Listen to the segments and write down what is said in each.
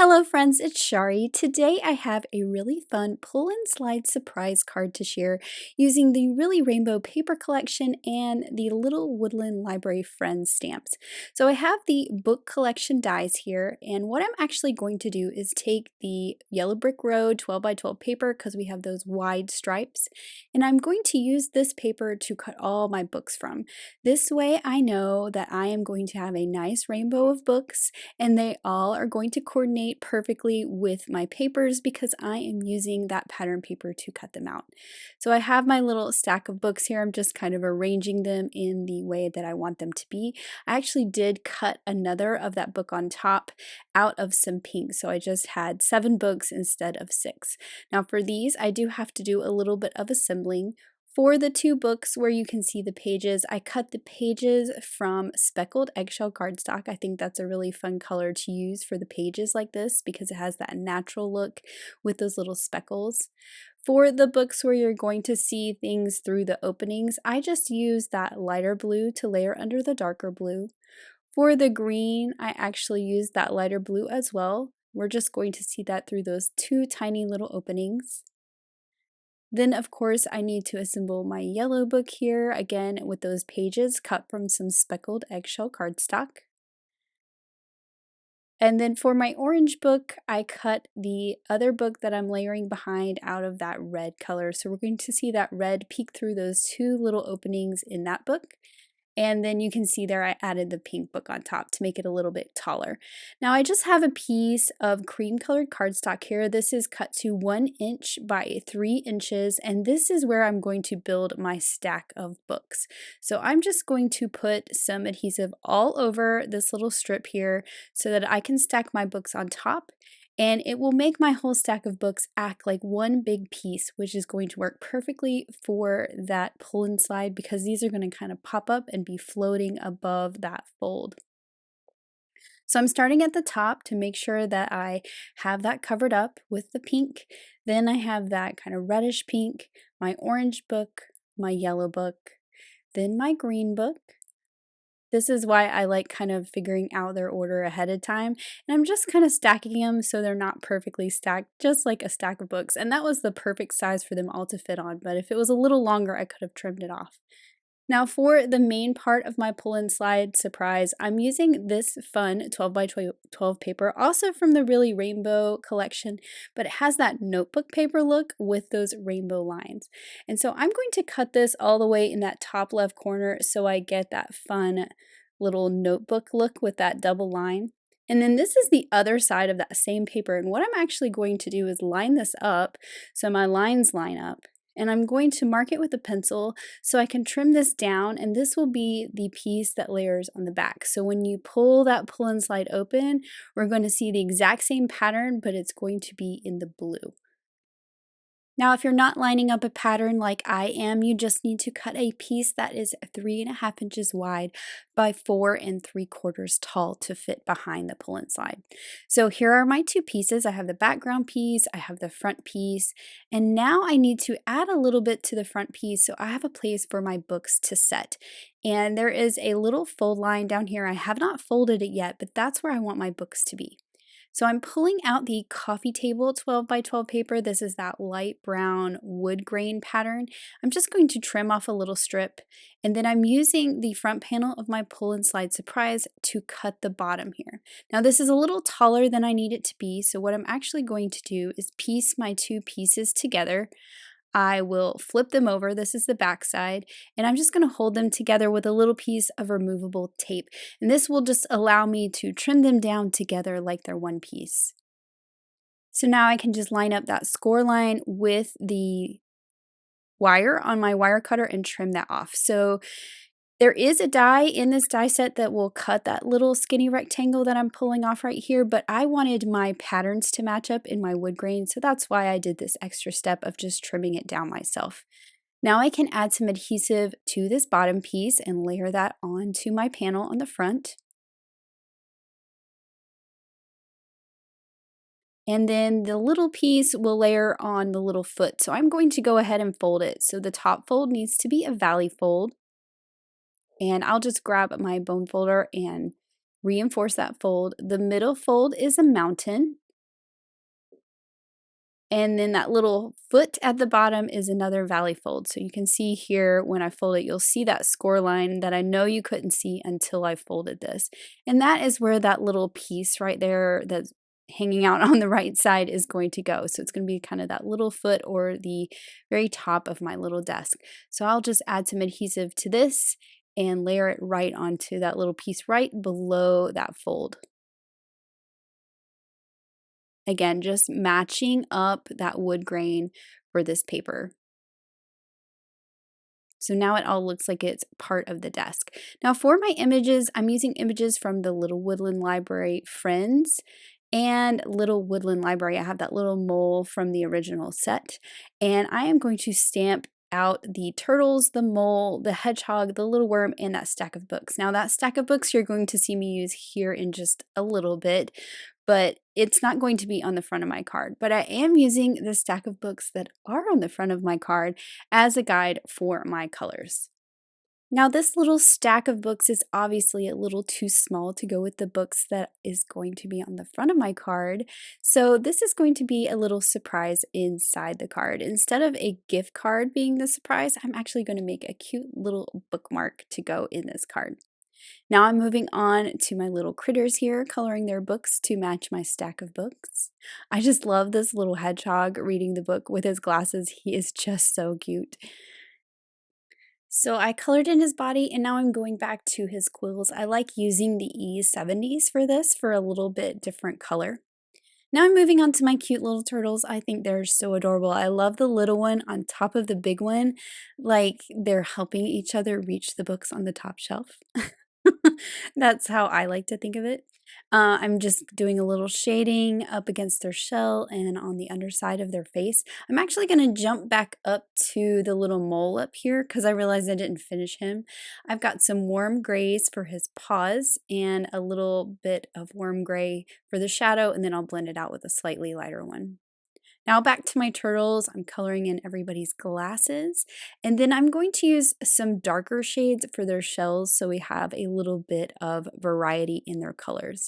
Hello friends, it's Chari. Today I have a really fun pull and slide surprise card to share using the Really Rainbow paper collection and the Little Woodland Library Friends stamps. So I have the book collection dies here, and what I'm actually going to do is take the yellow brick road 12 by 12 paper because we have those wide stripes, and I'm going to use this paper to cut all my books from. This way I know that I am going to have a nice rainbow of books and they all are going to coordinate perfectly with my papers because I am using that pattern paper to cut them out. So I have my little stack of books here. I'm just kind of arranging them in the way that I want them to be. I actually did cut another of that book on top out of some pink, so I just had 7 books instead of 6. Now for these, I do have to do a little bit of assembling. For the 2 books where you can see the pages, I cut the pages from speckled eggshell cardstock. I think that's a really fun color to use for the pages like this because it has that natural look with those little speckles. For the books where you're going to see things through the openings, I just use that lighter blue to layer under the darker blue. For the green, I actually use that lighter blue as well. We're just going to see that through those 2 tiny little openings. Then of course I need to assemble my yellow book here, again with those pages cut from some speckled eggshell cardstock. And then for my orange book, I cut the other book that I'm layering behind out of that red color. So we're going to see that red peek through those 2 little openings in that book. And then you can see there I added the pink book on top to make it a little bit taller. Now I just have a piece of cream colored cardstock here. This is cut to 1 inch by 3 inches, and this is where I'm going to build my stack of books. So I'm just going to put some adhesive all over this little strip here so that I can stack my books on top, and it will make my whole stack of books act like one big piece, which is going to work perfectly for that pull and slide because these are going to kind of pop up and be floating above that fold. So I'm starting at the top to make sure that I have that covered up with the pink. Then I have that kind of reddish pink, my orange book, my yellow book, then my green book. This is why I like kind of figuring out their order ahead of time, and I'm just kind of stacking them so they're not perfectly stacked, just like a stack of books, and that was the perfect size for them all to fit on, but if it was a little longer, I could have trimmed it off. Now for the main part of my pull and slide surprise, I'm using this fun 12 by 12 paper, also from the Really Rainbow collection, but it has that notebook paper look with those rainbow lines. And so I'm going to cut this all the way in that top left corner so I get that fun little notebook look with that double line. And then this is the other side of that same paper, and what I'm actually going to do is line this up so my lines line up. And I'm going to mark it with a pencil so I can trim this down, and this will be the piece that layers on the back. So when you pull that pull and slide open, we're going to see the exact same pattern, but it's going to be in the blue. Now, if you're not lining up a pattern like I am, you just need to cut a piece that is 3.5 inches wide by 4 3/4 tall to fit behind the pull and slide. So here are my 2 pieces. I have the background piece, I have the front piece, and now I need to add a little bit to the front piece so I have a place for my books to set. And there is a little fold line down here. I have not folded it yet, but that's where I want my books to be. So I'm pulling out the coffee table 12 by 12 paper. This is that light brown wood grain pattern. I'm just going to trim off a little strip, and then I'm using the front panel of my pull and slide surprise to cut the bottom here. Now this is a little taller than I need it to be, so what I'm actually going to do is piece my 2 pieces together. I will flip them over, this is the back side, and I'm just going to hold them together with a little piece of removable tape. And this will just allow me to trim them down together like they're one piece. So now I can just line up that score line with the wire on my wire cutter and trim that off. So there is a die in this die set that will cut that little skinny rectangle that I'm pulling off right here, but I wanted my patterns to match up in my wood grain, so that's why I did this extra step of just trimming it down myself. Now I can add some adhesive to this bottom piece and layer that onto my panel on the front. And then the little piece will layer on the little foot, so I'm going to go ahead and fold it. So the top fold needs to be a valley fold. And I'll just grab my bone folder and reinforce that fold. The middle fold is a mountain, And then that little foot at the bottom is another valley fold. So you can see here when I fold it, you'll see that score line that I know you couldn't see until I folded this. And that is where that little piece right there that's hanging out on the right side is going to go. So it's going to be kind of that little foot or the very top of my little desk. So I'll just add some adhesive to this and layer it right onto that little piece right below that fold. Again, just matching up that wood grain for this paper. So now it all looks like it's part of the desk. Now for my images, I'm using images from the Little Woodland Library Friends and Little Woodland Library. I have that little mole from the original set, and I am going to stamp out the turtles, the mole, the hedgehog, the little worm, and that stack of books. Now that stack of books you're going to see me use here in just a little bit, but it's not going to be on the front of my card. But I am using the stack of books that are on the front of my card as a guide for my colors. Now this little stack of books is obviously a little too small to go with the books that is going to be on the front of my card. So this is going to be a little surprise inside the card. Instead of a gift card being the surprise, I'm actually going to make a cute little bookmark to go in this card. Now I'm moving on to my little critters here, coloring their books to match my stack of books. I just love this little hedgehog reading the book with his glasses. He is just so cute. So I colored in his body and now I'm going back to his quills. I like using the E70s for this for a little bit different color. Now I'm moving on to my cute little turtles. I think they're so adorable. I love the little one on top of the big one, like they're helping each other reach the books on the top shelf. That's how I like to think of it. I'm just doing a little shading up against their shell and on the underside of their face. I'm actually going to jump back up to the little mole up here because I realized I didn't finish him. I've got some warm grays for his paws and a little bit of warm gray for the shadow, and then I'll blend it out with a slightly lighter one. Now back to my turtles, I'm coloring in everybody's glasses, and then I'm going to use some darker shades for their shells so we have a little bit of variety in their colors.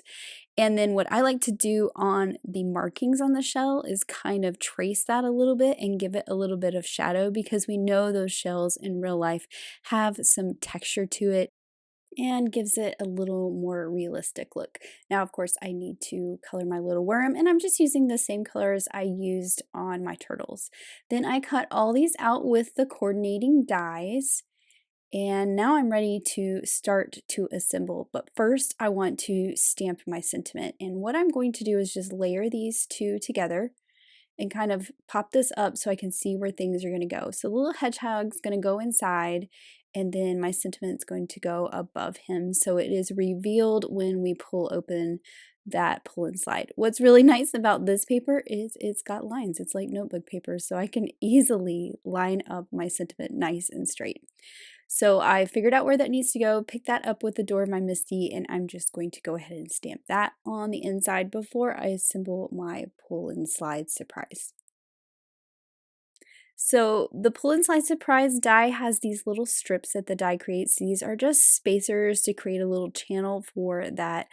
And then what I like to do on the markings on the shell is kind of trace that a little bit and give it a little bit of shadow because we know those shells in real life have some texture to it and gives it a little more realistic look. Now, of course, I need to color my little worm, and I'm just using the same colors I used on my turtles. Then I cut all these out with the coordinating dies, and now I'm ready to start to assemble. But first, I want to stamp my sentiment, and what I'm going to do is just layer these two together and kind of pop this up so I can see where things are going to go. So the little hedgehog's going to go inside, and then my sentiment's going to go above him. So it is revealed when we pull open that pull and slide. What's really nice about this paper is it's got lines. It's like notebook paper, so I can easily line up my sentiment nice and straight. So I figured out where that needs to go, pick that up with the door of my MISTI, and I'm just going to go ahead and stamp that on the inside before I assemble my pull and slide surprise. So the pull and slide surprise die has these little strips that the die creates. These are just spacers to create a little channel for that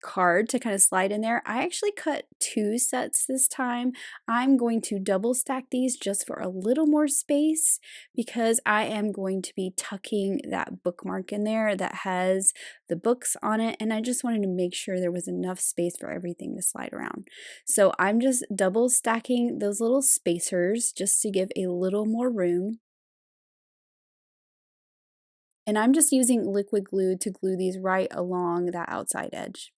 card to kind of slide in there. I actually cut 2 sets this time. I'm going to double stack these just for a little more space because I am going to be tucking that bookmark in there that has the books on it, and I just wanted to make sure there was enough space for everything to slide around. So I'm just double stacking those little spacers just to give a little more room. And I'm just using liquid glue to glue these right along that outside edge.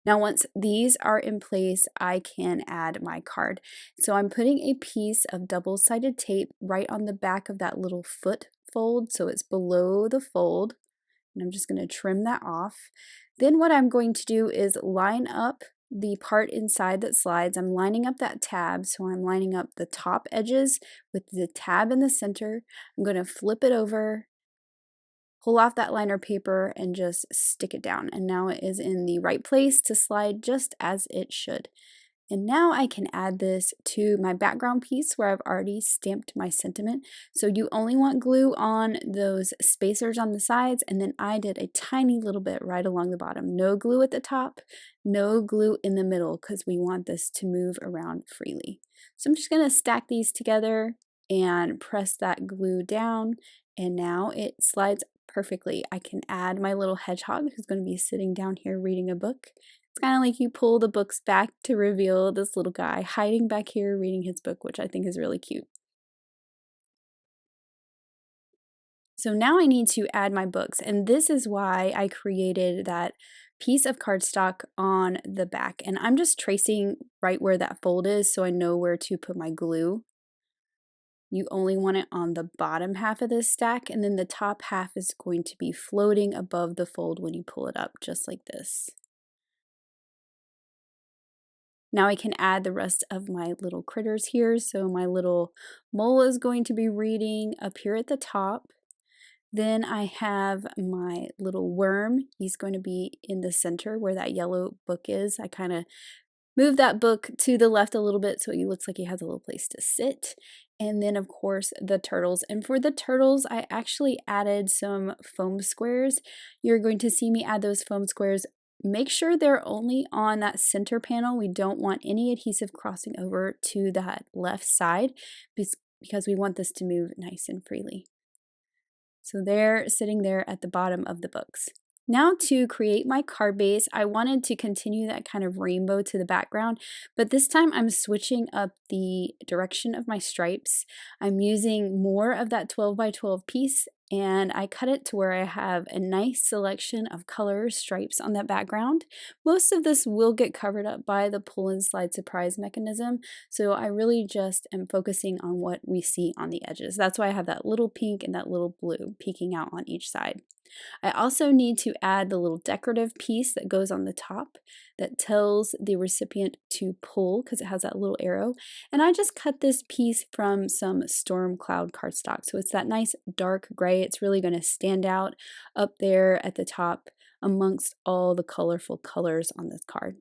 Now, once these are in place, I can add my card. So I'm putting a piece of double-sided tape right on the back of that little foot fold, so it's below the fold. And I'm just going to trim that off. Then what I'm going to do is line up the part inside that slides. I'm lining up that tab, so I'm lining up the top edges with the tab in the center. I'm going to flip it over, pull off that liner paper, and just stick it down. And now it is in the right place to slide just as it should. And now I can add this to my background piece where I've already stamped my sentiment. So you only want glue on those spacers on the sides, and then I did a tiny little bit right along the bottom. No glue at the top, no glue in the middle, because we want this to move around freely. So I'm just going to stack these together and press that glue down, and now it slides perfectly. I can add my little hedgehog who's going to be sitting down here reading a book. It's kind of like you pull the books back to reveal this little guy hiding back here reading his book, which I think is really cute. So now I need to add my books, and this is why I created that piece of cardstock on the back. And I'm just tracing right where that fold is so I know where to put my glue. You only want it on the bottom half of this stack, and then the top half is going to be floating above the fold when you pull it up, just like this. Now I can add the rest of my little critters here. So my little mole is going to be reading up here at the top. Then I have my little worm. He's going to be in the center where that yellow book is. I kind of move that book to the left a little bit so he looks like he has a little place to sit. And then of course the turtles. And for the turtles, I actually added some foam squares. You're going to see me add those foam squares. Make sure they're only on that center panel. We don't want any adhesive crossing over to that left side because we want this to move nice and freely. So they're sitting there at the bottom of the books. Now to create my card base, I wanted to continue that kind of rainbow to the background, but this time I'm switching up the direction of my stripes. I'm using more of that 12 by 12 piece, and I cut it to where I have a nice selection of color stripes on that background. Most of this will get covered up by the pull and slide surprise mechanism, so I really just am focusing on what we see on the edges. That's why I have that little pink and that little blue peeking out on each side. I also need to add the little decorative piece that goes on the top that tells the recipient to pull because it has that little arrow. And I just cut this piece from some storm cloud cardstock. So it's that nice dark gray. It's really going to stand out up there at the top amongst all the colorful colors on this card.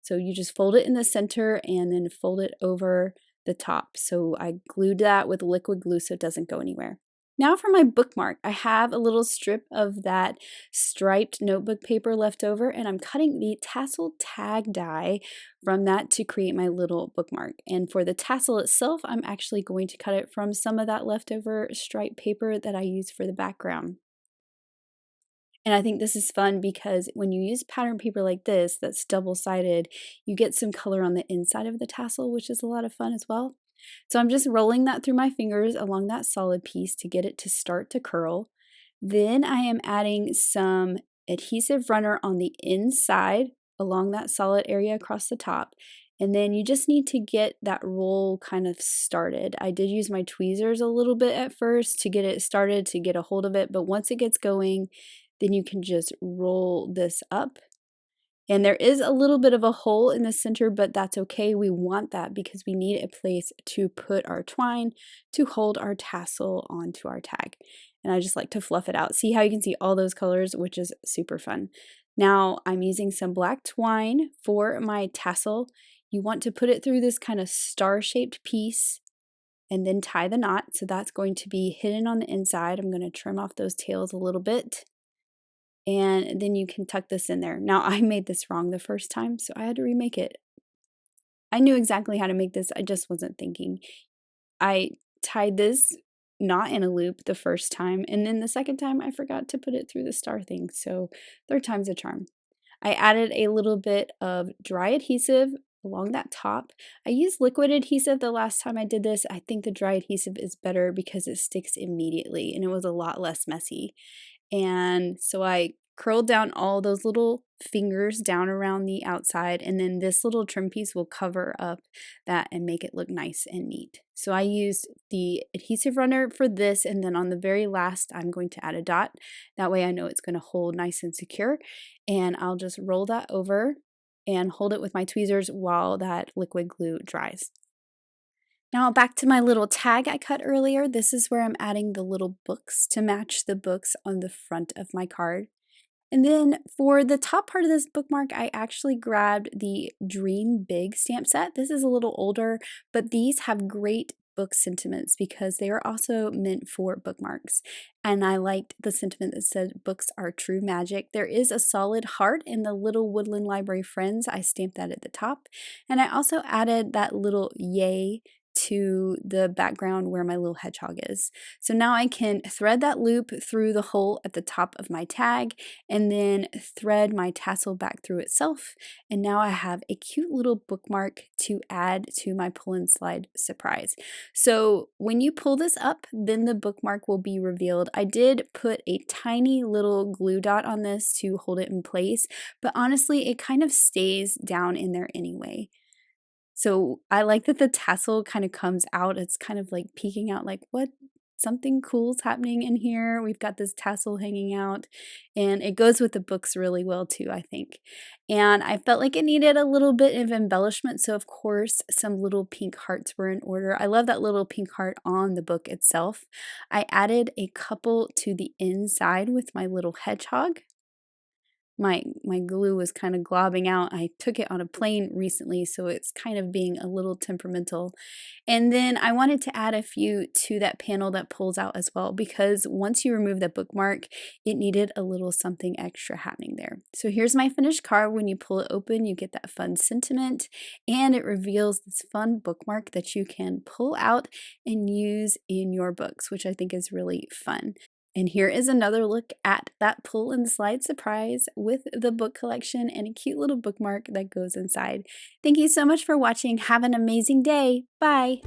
So you just fold it in the center and then fold it over the top. So I glued that with liquid glue so it doesn't go anywhere. Now for my bookmark, I have a little strip of that striped notebook paper left over, and I'm cutting the tassel tag die from that to create my little bookmark. And for the tassel itself, I'm actually going to cut it from some of that leftover striped paper that I use for the background. And I think this is fun because when you use pattern paper like this, that's double-sided, you get some color on the inside of the tassel, which is a lot of fun as well. So I'm just rolling that through my fingers along that solid piece to get it to start to curl. Then I am adding some adhesive runner on the inside along that solid area across the top. And then you just need to get that roll kind of started. I did use my tweezers a little bit at first to get it started, to get a hold of it, but once it gets going, then you can just roll this up. And there is a little bit of a hole in the center, but that's okay. We want that because we need a place to put our twine to hold our tassel onto our tag. And I just like to fluff it out. See how you can see all those colors, which is super fun. Now I'm using some black twine for my tassel. You want to put it through this kind of star-shaped piece and then tie the knot. So that's going to be hidden on the inside. I'm going to trim off those tails a little bit. And then you can tuck this in there. Now I made this wrong the first time, so I had to remake it. I knew exactly how to make this, I just wasn't thinking. I tied this knot in a loop the first time, and then the second time I forgot to put it through the star thing, so third time's a charm. I added a little bit of dry adhesive along that top. I used liquid adhesive the last time I did this. I think the dry adhesive is better because it sticks immediately and it was a lot less messy. And so I curled down all those little fingers down around the outside, and then this little trim piece will cover up that and make it look nice and neat. So I used the adhesive runner for this, and then on the very last I'm going to add a dot. That way I know it's going to hold nice and secure, and I'll just roll that over and hold it with my tweezers while that liquid glue dries. Now back to my little tag I cut earlier. This is where I'm adding the little books to match the books on the front of my card. And then for the top part of this bookmark, I actually grabbed the Dream Big stamp set. This is a little older, but these have great book sentiments because they are also meant for bookmarks. And I liked the sentiment that said, "Books are true magic." There is a solid heart in the little Woodland Library Friends. I stamped that at the top. And I also added that little yay to the background where my little hedgehog is. So now I can thread that loop through the hole at the top of my tag and then thread my tassel back through itself. And now I have a cute little bookmark to add to my pull and slide surprise. So when you pull this up, then the bookmark will be revealed. I did put a tiny little glue dot on this to hold it in place, but honestly, it kind of stays down in there anyway. So I like that the tassel kind of comes out. It's kind of like peeking out like, what? Something cool's happening in here. We've got this tassel hanging out, and it goes with the books really well too, I think. And I felt like it needed a little bit of embellishment, so of course some little pink hearts were in order. I love that little pink heart on the book itself. I added a couple to the inside with my little hedgehog. My glue was kind of globbing out. I took it on a plane recently, so it's kind of being a little temperamental. And then I wanted to add a few to that panel that pulls out as well, because once you remove the bookmark, it needed a little something extra happening there. So here's my finished card. When you pull it open, you get that fun sentiment, and it reveals this fun bookmark that you can pull out and use in your books, which I think is really fun. And here is another look at that pull and slide surprise with the book collection and a cute little bookmark that goes inside. Thank you so much for watching. Have an amazing day. Bye.